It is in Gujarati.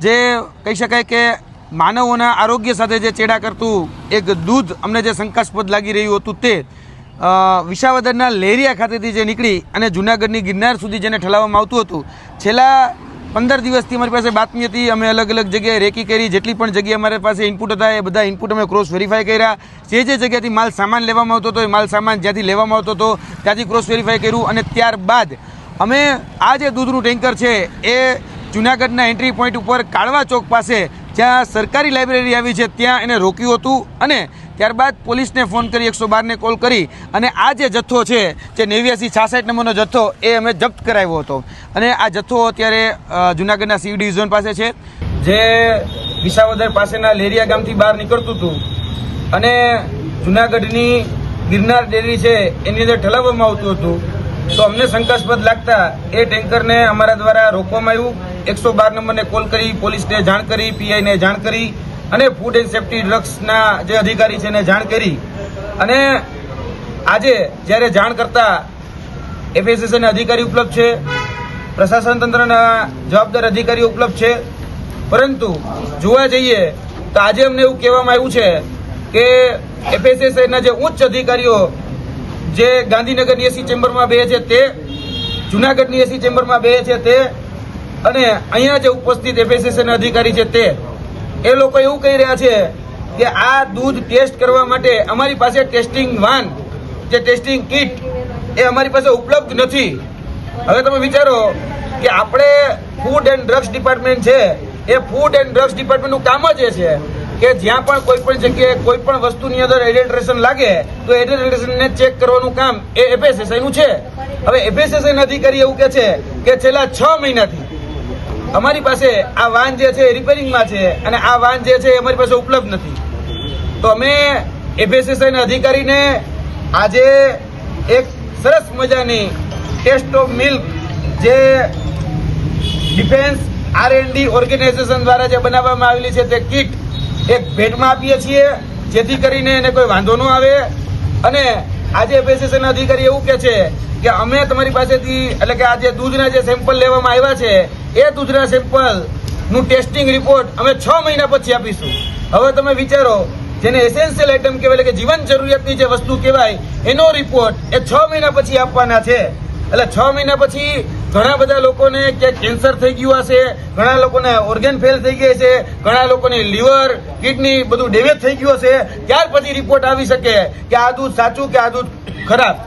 જે કહી શકાય કે માનવોના આરોગ્ય સાથે જે ચેડા કરતું એક દૂધ અમને જે શંકાસ્પદ લાગી રહ્યું હતું તે વિસાવદરના લેરિયા ખાતેથી જે નીકળી અને જૂનાગઢની ગિરનાર સુધી જેને ઠલાવવામાં આવતું હતું, છેલ્લા 15 દિવસથી અમારી પાસે બાતમી હતી. અમે અલગ અલગ જગ્યાએ રેકી કરી, જેટલી પણ જગ્યાએ અમારી પાસે ઇનપુટ હતા એ બધા ઇનપુટ અમે ક્રોસ વેરીફાઈ કર્યા. જે જગ્યાથી માલ સામાન લેવામાં આવતો હતો એ માલ સામાન જ્યાંથી લેવામાં આવતો હતો ત્યાંથી ક્રોસ વેરીફાઈ કર્યું. અને ત્યારબાદ અમે આ જે દૂધનું ટેન્કર છે એ જૂનાગઢના એન્ટ્રી પોઈન્ટ ઉપર કાળવા ચોક પાસે જ્યાં સરકારી લાઇબ્રેરી આવી છે ત્યાં એને રોક્યું હતું. અને ત્યારબાદ પોલીસને ફોન કરી 112ને કોલ કરી અને આ જે જથ્થો છે જે 8966 નંબરનો જથ્થો એ અમે જપ્ત કરાવ્યો હતો. અને આ જથ્થો અત્યારે જૂનાગઢના સી ડિવિઝન પાસે છે, જે વિસાવદર પાસેના લેરિયા ગામથી બહાર નીકળતું હતું અને જૂનાગઢની ગિરનાર ડેરી છે એની અંદર ઠલાવવામાં આવતું હતું. તો અમને શંકાસ્પદ લાગતા એ ટેન્કરને અમારા દ્વારા રોકવામાં આવ્યું. 112 નંબરને કોલ કરી, પોલીસને જાણ કરી, પીઆઈને જાણ કરી અને ફૂડ એન્ડ સેફ્ટી ડ્રગ્સના જે અધિકારી છે એને જાણ કરી. અને આજે જ્યારે જાણ કરતા એફએસએસના અધિકારી ઉપલબ્ધ છે, પ્રશાસન તંત્રના જવાબદાર અધિકારીઓ ઉપલબ્ધ છે, પરંતુ જોવા જઈએ તો આજે અમને એવું કહેવામાં આવ્યું છે કે એફએસએસના જે ઉચ્ચ અધિકારીઓ જે ગાંધીનગરની એસી ચેમ્બરમાં બે છે તે, જૂનાગઢની એસી ચેમ્બરમાં બે છે તે, અને અહીંયા જે ઉપસ્થિત એફએસએસના અધિકારી છે તે, એ લોકો એવું કહી રહ્યા છે કે આ દૂધ ટેસ્ટ કરવા માટે અમારી પાસે ટેસ્ટિંગ વાન, જે ટેસ્ટિંગ કિટ એ અમારી પાસે ઉપલબ્ધ નથી. હવે તમે વિચારો કે આપણે ફૂડ એન્ડ ડ્રગ્સ ડિપાર્ટમેન્ટ છે, એ ફૂડ એન્ડ ડ્રગ્સ ડિપાર્ટમેન્ટનું કામ જ એ છે કે જ્યાં પણ કોઈ પણ જગ્યાએ કોઈ પણ વસ્તુની અંદર એડલ્ટ્રેશન લાગે તો એડલ્ટ્રેશનને ચેક કરવાનું કામ એ એફએસએસઆઈનું છે. હવે એફએસએસઆઈના અધિકારી એવું કહે છે કે છેલ્લા 6 મહિનાથી અમારી પાસે આ વાન જે છે રિપેરિંગમાં છે અને આ વાન જે છે અમારી પાસે ઉપલબ્ધ નથી. તો અમે એફએસએસઆઈના અધિકારીને આજે એક સરસ મજાની ટેસ્ટ ઓફ મિલ્ક જે ડિફેન્સ R&D ઓર્ગેનાઇઝેશન દ્વારા જે બનાવવામાં આવેલી છે તે કીટ એક ભેટમાં આપીએ છીએ, જેથી કરીને એને કોઈ વાંધો ન આવે. અને આજે એફએસએસઆઈના અધિકારી એવું કહે છે કે અમે તમારી પાસેથી એટલે કે આ જે દૂધના જે સેમ્પલ લેવામાં આવ્યા છે એ દૂધના સેમ્પલનું ટેસ્ટિંગ રિપોર્ટ અમે 6 મહિના પછી આપીશું. હવે તમે વિચારો, જેને એસેન્શિયલ આઇટમ કહેવાય એટલે કે જીવન જરૂરિયાતની જે વસ્તુ કહેવાય એનો રિપોર્ટ એ 6 મહિના પછી આપવાના છે. એટલે 6 મહિના પછી ઘણા બધા લોકોને ક્યાંક કેન્સર થઈ ગયું હશે, ઘણા લોકોને ઓર્ગન ફેલ થઈ ગયા છે, ઘણા લોકોને લીવર, કિડની બધું ડેમેજ થઈ ગયું હશે. ત્યાર પછી રિપોર્ટ આવી શકે કે આ દૂધ સાચું કે આ દૂધ ખરાબ.